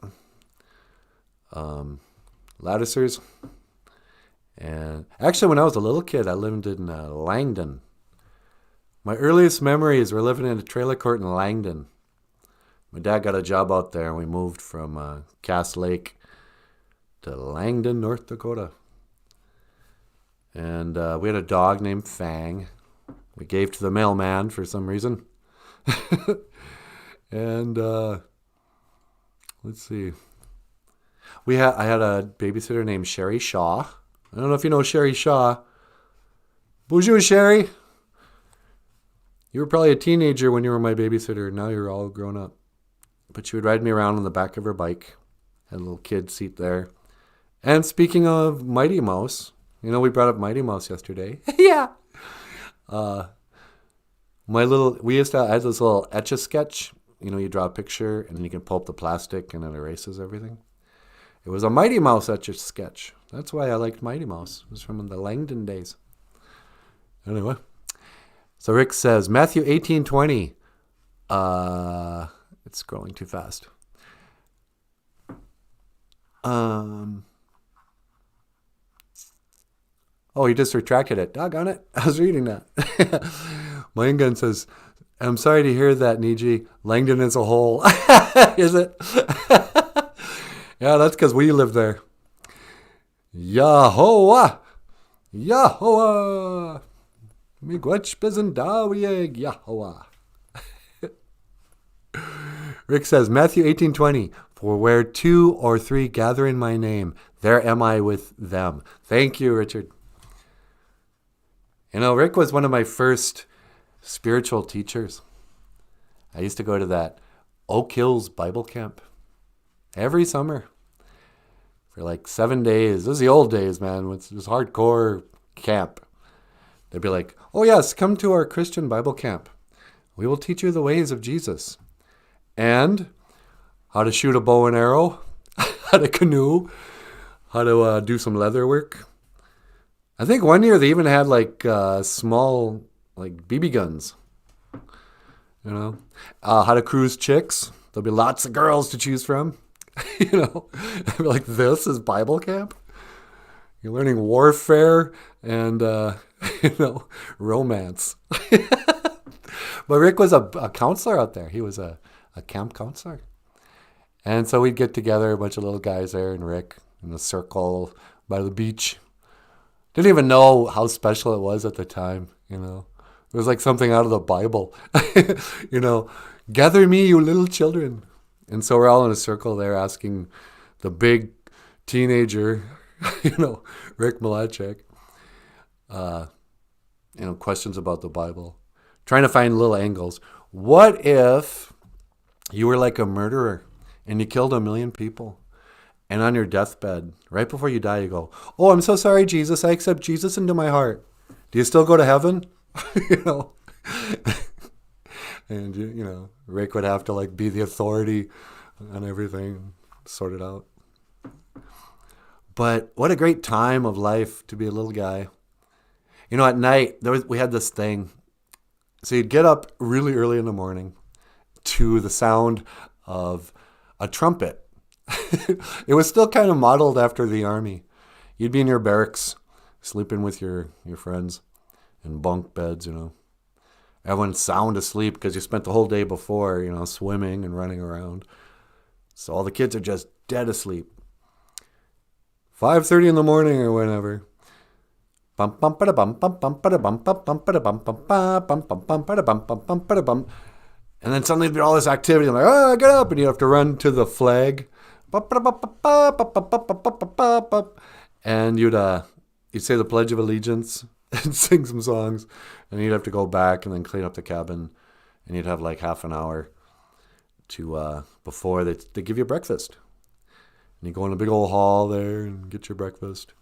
Latticers. And actually, when I was a little kid, I lived in Langdon. My earliest memories were living in a trailer court in Langdon. My dad got a job out there, and we moved from Cass Lake to Langdon, North Dakota. And we had a dog named Fang. We gave to the mailman for some reason. And let's see. I had a babysitter named Sherry Shaw. I don't know if you know Sherry Shaw. BOOZHOO, Sherry. You were probably a teenager when you were my babysitter. Now you're all grown up. But she would ride me around on the back of her bike. Had a little kid seat there. And speaking of Mighty Mouse, you know, we brought up Mighty Mouse yesterday. Yeah. I had this little Etch-a-Sketch. You know, you draw a picture and then you can pull up the plastic and it erases everything. It was a Mighty Mouse Etch-a-Sketch. That's why I liked Mighty Mouse. It was from the Langdon days. Anyway. So Rick says, Matthew 18:20. It's scrolling too fast. Oh, he just retracted it. Doggone it. I was reading that. Mayungan says, I'm sorry to hear that, Niji. Langdon is a hole. Is it? Yeah, that's because we live there. Yahoah. Yahoah. Miigwech bezendawiyeg. Yahoah. Rick says, Matthew 18:20. For where 2 or 3 gather in my name, there am I with them. Thank you, Richard. You know, Rick was one of my first spiritual teachers. I used to go to that Oak Hills Bible camp every summer for like 7 days. This was the old days, man. It was hardcore camp. They'd be like, oh yes, come to our Christian Bible camp. We will teach you the ways of Jesus. And how to shoot a bow and arrow, how to canoe, how to do some leather work. I think one year they even had like small like BB guns. You know, how to cruise chicks. There'll be lots of girls to choose from. You know, like this is Bible camp. You're learning warfare and you know, romance. But Rick was a counselor out there. He was a camp counselor. And so we'd get together, a bunch of little guys there, and Rick in a circle by the beach. Didn't even know how special it was at the time, you know. It was like something out of the Bible. You know, gather me, you little children. And so we're all in a circle there asking the big teenager, Rick Malachek, questions about the Bible, trying to find little angles. What if you were like a murderer and you killed 1 million people? And on your deathbed, right before you die, you go, "Oh, I'm so sorry, Jesus. I accept Jesus into my heart. Do you still go to heaven?" And, Rick would have to like be the authority on everything, sort it out. But what a great time of life to be a little guy. At night, we had this thing. So you'd get up really early in the morning to the sound of a trumpet. It was still kind of modeled after the army. You'd be in your barracks, sleeping with your friends in bunk beds, Everyone's sound asleep because you spent the whole day before, swimming and running around. So all the kids are just dead asleep. 5:30 in the morning or whenever. And then suddenly there'd be all this activity. I'm like, "Oh, get up!" And you have to run to the flag. And you'd say the Pledge of Allegiance and sing some songs. And you'd have to go back and then clean up the cabin. And you'd have like half an hour to before they give you breakfast. And you go in a big old hall there and get your breakfast.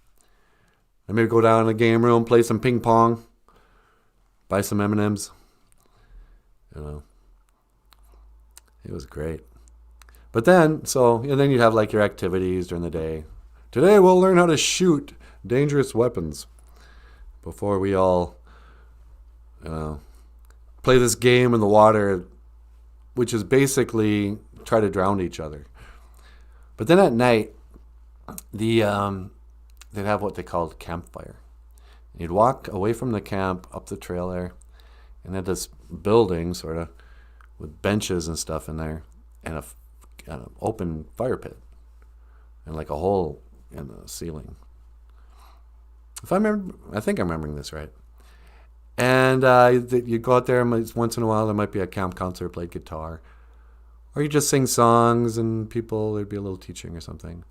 And maybe go down in the game room, play some ping pong, buy some M&Ms. It was great. But then, then you'd have like your activities during the day. Today we'll learn how to shoot dangerous weapons before we all, play this game in the water, which is basically try to drown each other. But then at night, they'd have what they called campfire. And you'd walk away from the camp up the trail there, and they had this building sort of with benches and stuff in there, and an open fire pit, and like a hole in the ceiling. I think I'm remembering this right. And you go out there, and once in a while there might be a camp counselor played guitar, or you just sing songs, and there'd be a little teaching or something.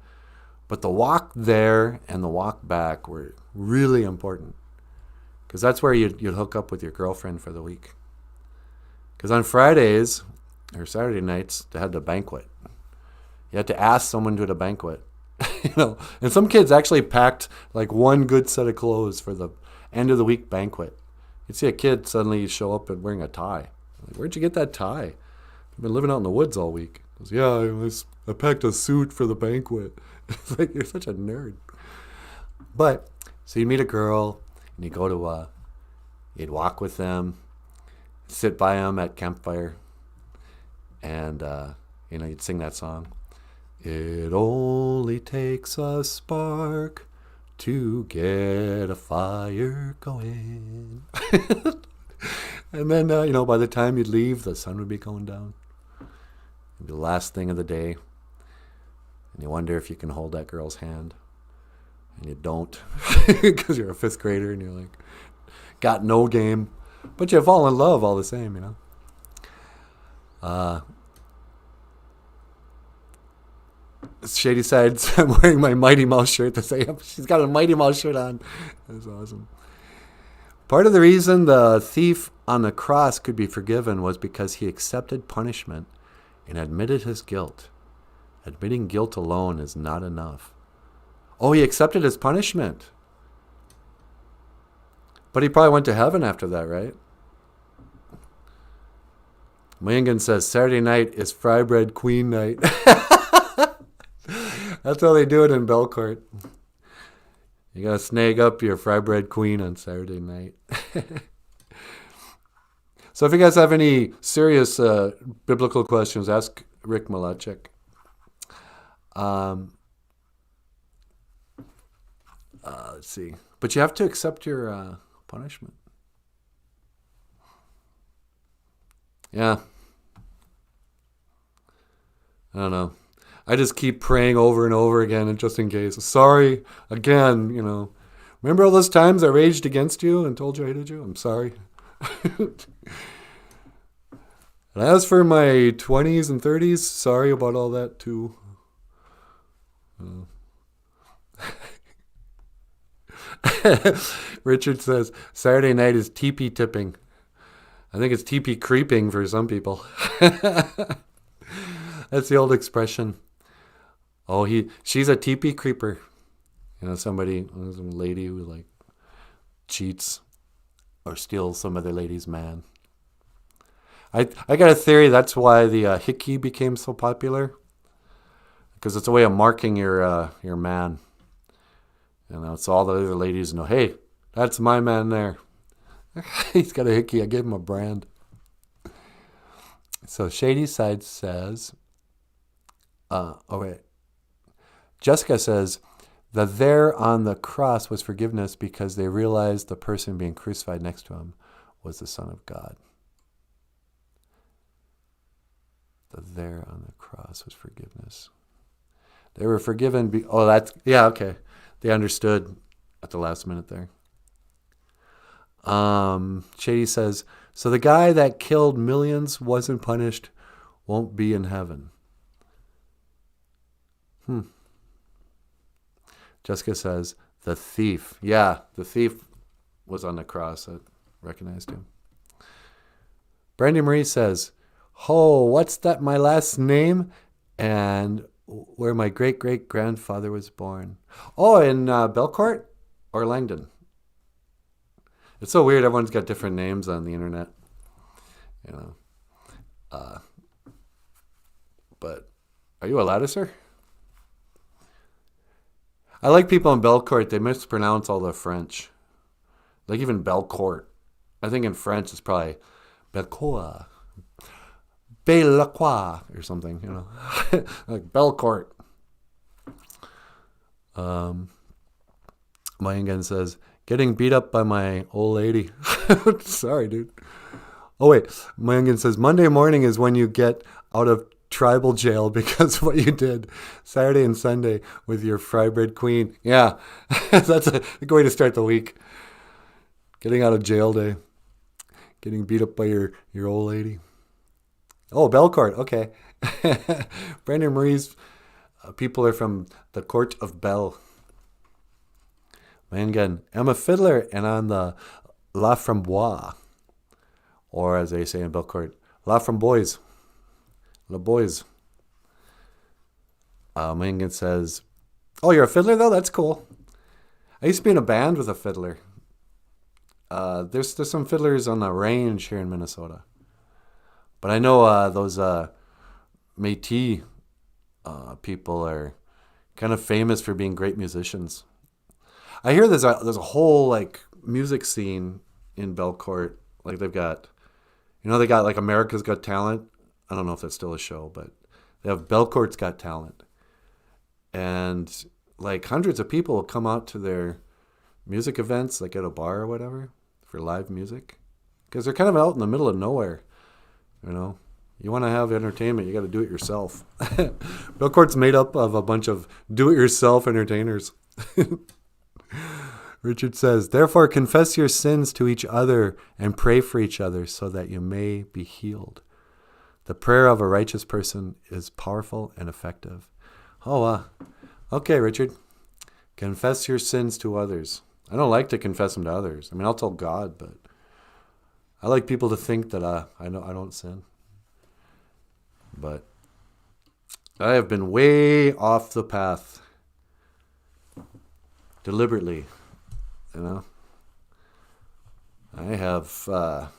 But the walk there and the walk back were really important, because that's where you'd hook up with your girlfriend for the week. Because on Fridays or Saturday nights, they had the banquet. You had to ask someone to the banquet. And some kids actually packed like one good set of clothes for the end of the week banquet. You'd see a kid suddenly show up and wearing a tie. Like, "Where'd you get that tie? I've been living out in the woods all week." He goes, "Yeah, I packed a suit for the banquet." It's like, you're such a nerd. But, so you'd meet a girl, and you go to, you'd walk with them, sit by them at campfire, and, you'd sing that song. "It only takes a spark to get a fire going." And then, by the time you'd leave, the sun would be going down. It'd be the last thing of the day. And you wonder if you can hold that girl's hand. And you don't, because you're a 5th grader and you're like, got no game. But you fall in love all the same, Shady Sides, I'm wearing my Mighty Mouse shirt to say, she's got a Mighty Mouse shirt on. That's awesome. Part of the reason the thief on the cross could be forgiven was because he accepted punishment and admitted his guilt. Admitting guilt alone is not enough. Oh, he accepted his punishment. But he probably went to heaven after that, right? Moyingan says Saturday night is fry bread queen night. That's how they do it in Belcourt. You got to snag up your fry bread queen on Saturday night. So if you guys have any serious biblical questions, ask Rick Malachek. Let's see. But you have to accept your punishment. Yeah. I don't know. I just keep praying over and over again, and just in case. Sorry, again, Remember all those times I raged against you and told you I hated you? I'm sorry. And as for my 20s and 30s, sorry about all that too. Richard says, Saturday night is teepee tipping. I think it's teepee creeping for some people. That's the old expression. Oh, she's a teepee creeper. You know, some lady who like cheats or steals some other lady's man. I got a theory that's why the hickey became so popular. Because it's a way of marking your man. You know, so all the other ladies know, hey, that's my man there. He's got a hickey. I gave him a brand. So Shady Side says, Jessica says, that there on the cross was forgiveness because they realized the person being crucified next to him was the Son of God. The there on the cross was forgiveness. They were forgiven. Okay. They understood at the last minute there. Shady says, so the guy that killed millions wasn't punished, won't be in heaven. Jessica says, the thief. Yeah, the thief was on the cross. I recognized him. Brandy Marie says, oh, what's that, my last name? And where my great-great-grandfather was born. Oh, in Belcourt or Langdon? It's so weird. Everyone's got different names on the internet. You know. But are you a Latticer? I like people in Belcourt. They mispronounce all the French. Like even Belcourt. I think in French it's probably Belcourt. Belacroix or something, you know. Like Belcourt. Mayangan says, getting beat up by my old lady. Sorry, dude. Oh, wait. Mayangan says, Monday morning is when you get out of tribal jail because of what you did Saturday and Sunday with your fry bread queen. Yeah, that's a good way to start the week. Getting out of jail day. Getting beat up by your old lady. Oh, Belcourt. Okay. Brandon Marie's people are from the Court of Bell. Mangan, I'm a fiddler and on the La Framboise. Or as they say in Belcourt, La Framboise. La Boys. Mangan says, oh, you're a fiddler though? That's cool. I used to be in a band with a fiddler. There's some fiddlers on the range here in Minnesota. But I know those Métis people are kind of famous for being great musicians. I hear there's a whole like music scene in Belcourt. Like they got like America's Got Talent. I don't know if that's still a show, but they have Belcourt's Got Talent. And like hundreds of people will come out to their music events, like at a bar or whatever, for live music. Because they're kind of out in the middle of nowhere. You know, you want to have entertainment, you got to do it yourself. Belcourt's made up of a bunch of do-it-yourself entertainers. Richard says, therefore confess your sins to each other and pray for each other so that you may be healed. The prayer of a righteous person is powerful and effective. Oh, okay, Richard. Confess your sins to others. I don't like to confess them to others. I mean, I'll tell God, but I like people to think that I don't sin. But I have been way off the path deliberately, you know. I have, I've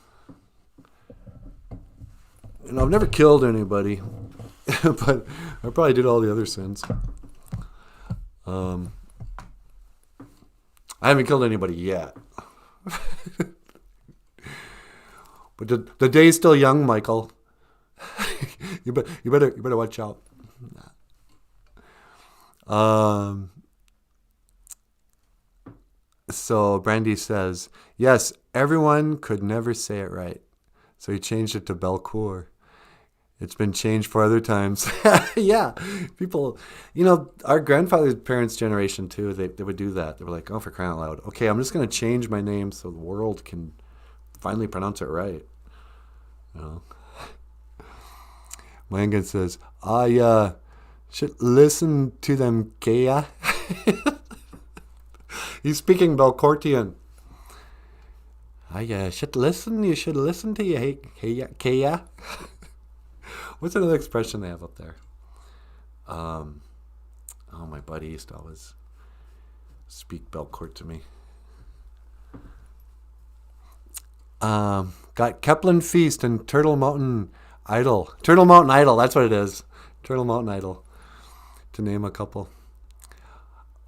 never killed anybody, but I probably did all the other sins. I haven't killed anybody yet. But the day's still young, Michael. you better watch out. So Brandy says, yes, everyone could never say it right. So he changed it to Belcourt. It's been changed for other times. Yeah, people, our grandfather's parents' generation too, they would do that. They were like, oh, for crying out loud. Okay, I'm just going to change my name so the world can finally pronounce it right. Mangan says, I should listen to them, Kea. He's speaking Belcortian. You should listen to you, Kea. What's another expression they have up there? Oh, my buddy used to always speak Belcourt to me. Got Kepler Feast and Turtle Mountain Idol. Turtle Mountain Idol, that's what it is. Turtle Mountain Idol, to name a couple.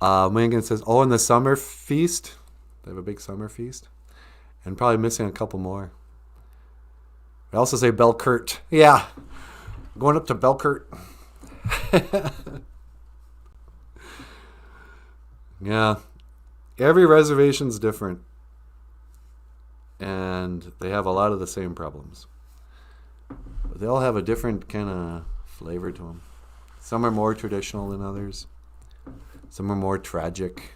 Mangan says, and the summer feast. They have a big summer feast. And probably missing a couple more. I also say Belcourt. Yeah, going up to Belcourt. Yeah, every reservation's different. And they have a lot of the same problems. But they all have a different kind of flavor to them. Some are more traditional than others. Some are more tragic.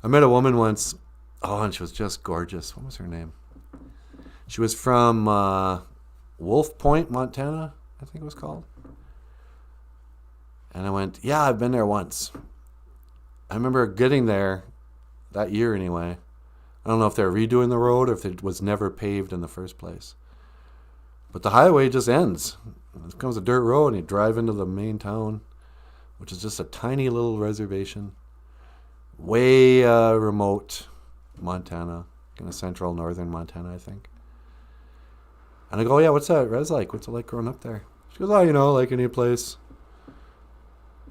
I met a woman once, and she was just gorgeous. What was her name? She was from Wolf Point, Montana, I think it was called. And I went, yeah, I've been there once. I remember getting there, that year anyway. I don't know if they're redoing the road or if it was never paved in the first place. But the highway just ends. It becomes a dirt road and you drive into the main town, which is just a tiny little reservation. Way remote Montana, kind of central northern Montana, I think. And I go, yeah, what's that res like? What's it like growing up there? She goes, like any place.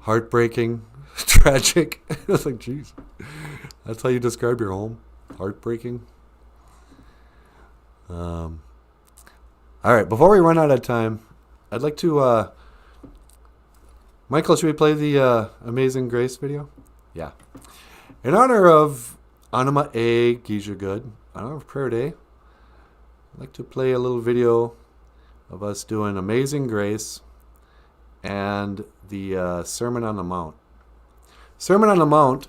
Heartbreaking, tragic. I was like, geez, that's how you describe your home? Heartbreaking. All right, before we run out of time, I'd like to, Michael, should we play the Amazing Grace video? Yeah. In honor of Anima A. Gija Good, in honor of Prayer Day, I'd like to play a little video of us doing Amazing Grace and the Sermon on the Mount. Sermon on the Mount,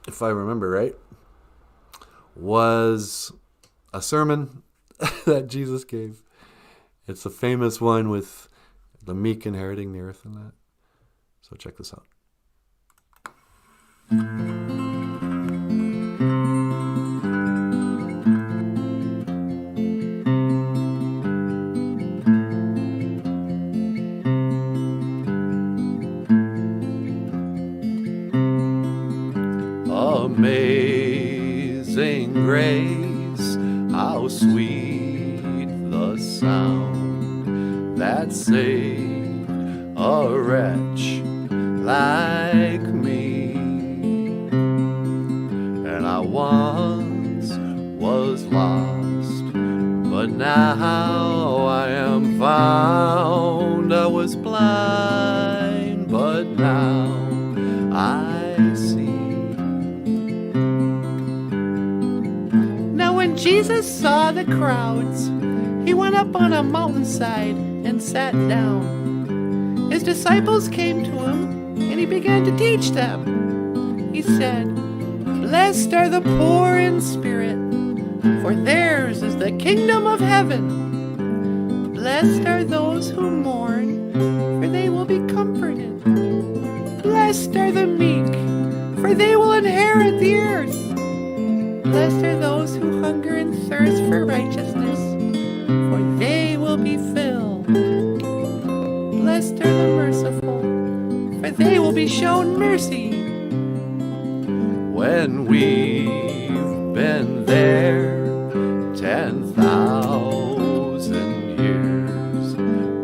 if I remember right, was a sermon that Jesus gave. It's the famous one with the meek inheriting the earth and that. So check this out. Amazing grace, how sweet the sound that saved a wretch like me. And I once was lost, but now I am found. I was blind, but now I see. Now when Jesus saw the crowds, he went up on a mountainside and sat down. His disciples came to him, and he began to teach them. He said, "Blessed are the poor in spirit, for theirs is the kingdom of heaven. Blessed are those who mourn, for they will be comforted. Blessed are the meek, for they will inherit the earth. Blessed are those who hunger and thirst for righteousness, for they will be filled. Blessed are the merciful, for they will be shown mercy." When we've been there 10,000 years,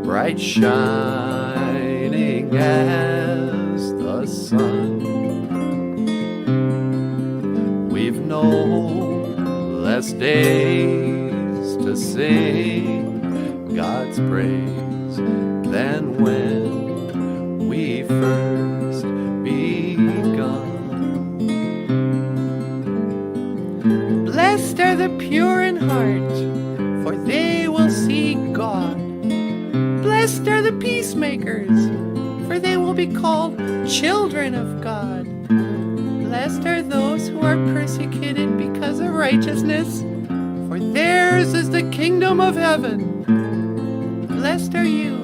bright shining as the sun, we've no less days to sing God's praise than when we first begun. Blessed are the pure in heart, for they will see God. Blessed are the peacemakers, for they will be called children of God. Blessed are those who are persecuted because of righteousness, for theirs is the kingdom of heaven. Blessed are you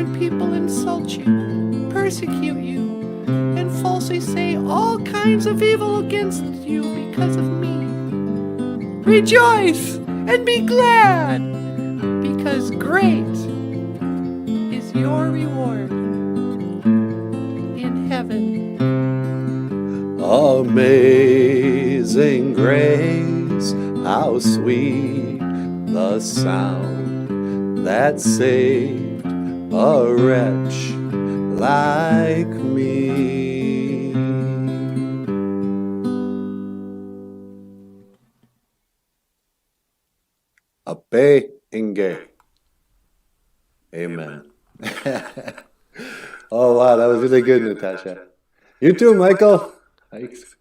when people insult you, persecute you, and falsely say all kinds of evil against you because of me. Rejoice and be glad, because great is your reward in heaven. Amazing grace, how sweet the sound that saved a wretch like me. Ape Inge. Amen. Oh, wow, that was really good, Natasha. You too, Michael. Thanks.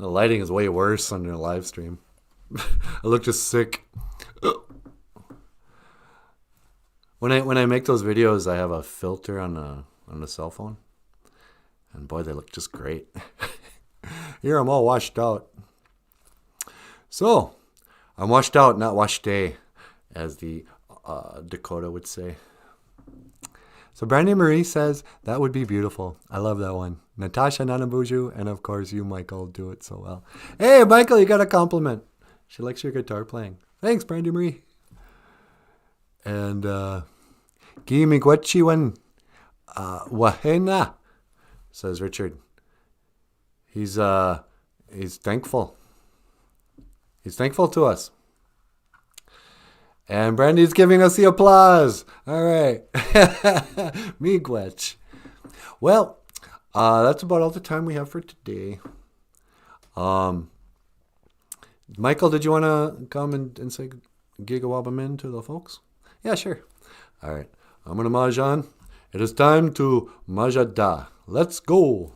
The lighting is way worse on your live stream. I look just sick. When I make those videos, I have a filter on the cell phone, and boy, they look just great. Here I'm all washed out. So I'm washed out, not washed day, as the Dakota would say. So Brandy Marie says, that would be beautiful. I love that one. Natasha Nanaboozhoo, and of course you, Michael, do it so well. Hey, Michael, you got a compliment. She likes your guitar playing. Thanks, Brandy Marie. And Gimigwachiwan Wahena, says Richard. He's thankful. He's thankful to us. And Brandy's giving us the applause. All right. Miigwech. Well, that's about all the time we have for today. Michael, did you want to come and say Gigawabamin to the folks? Yeah, sure. All right. I'm going to Mahjong. It is time to Majada. Let's go.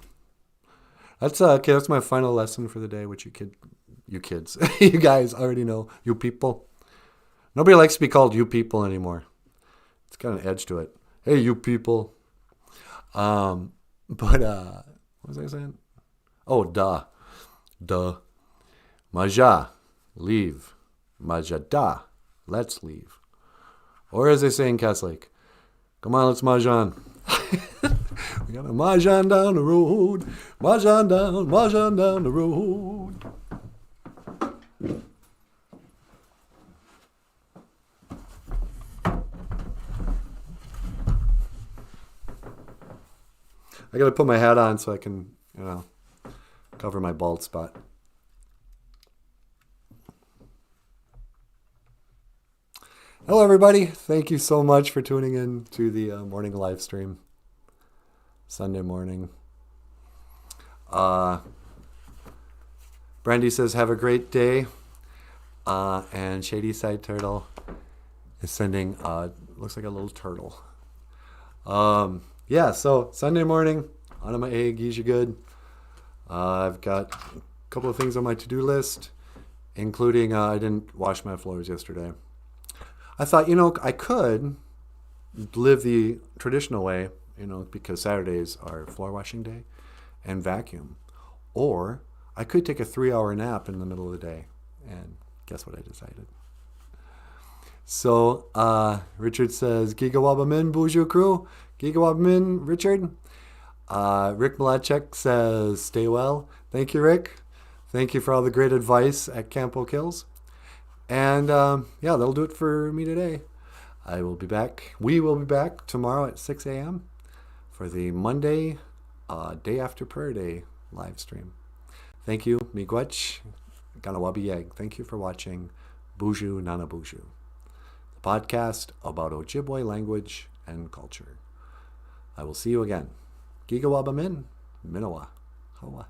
That's okay. That's my final lesson for the day, which you kids, you guys already know. You people. Nobody likes to be called you people anymore. It's got an edge to it. Hey, you people. But what was I saying? Oh, duh. Maja, leave. Majada, let's leave. Or as they say in Catholic, come on, let's Mahjong. We got a Mahjong down the road. Mahjong down the road. I got to put my hat on so I can, cover my bald spot. Hello, everybody. Thank you so much for tuning in to the morning live stream. Sunday morning. Brandy says, have a great day. And Shady Side Turtle is sending, looks like a little turtle. Yeah, so Sunday morning, on my egg, usually good. I've got a couple of things on my to-do list, including I didn't wash my floors yesterday. I thought, I could live the traditional way, because Saturdays are floor washing day, and vacuum. Or I could take a 3-hour nap in the middle of the day. And guess what I decided? So Richard says, Gigawabamin, BOOZHOO crew. Gigawabamin, Richard. Rick Malachek says, stay well. Thank you, Rick. Thank you for all the great advice at Campo Kills. And yeah, that'll do it for me today. I will be back. We will be back tomorrow at 6 a.m. for the Monday Day After Prayer Day live stream. Thank you, Miigwech, Ganawabi Yeg. Thank you for watching BOOZHOO NANABOOZHOO, the podcast about Ojibwe language and culture. I will see you again. Gigawabamin, Minowa, Hawa.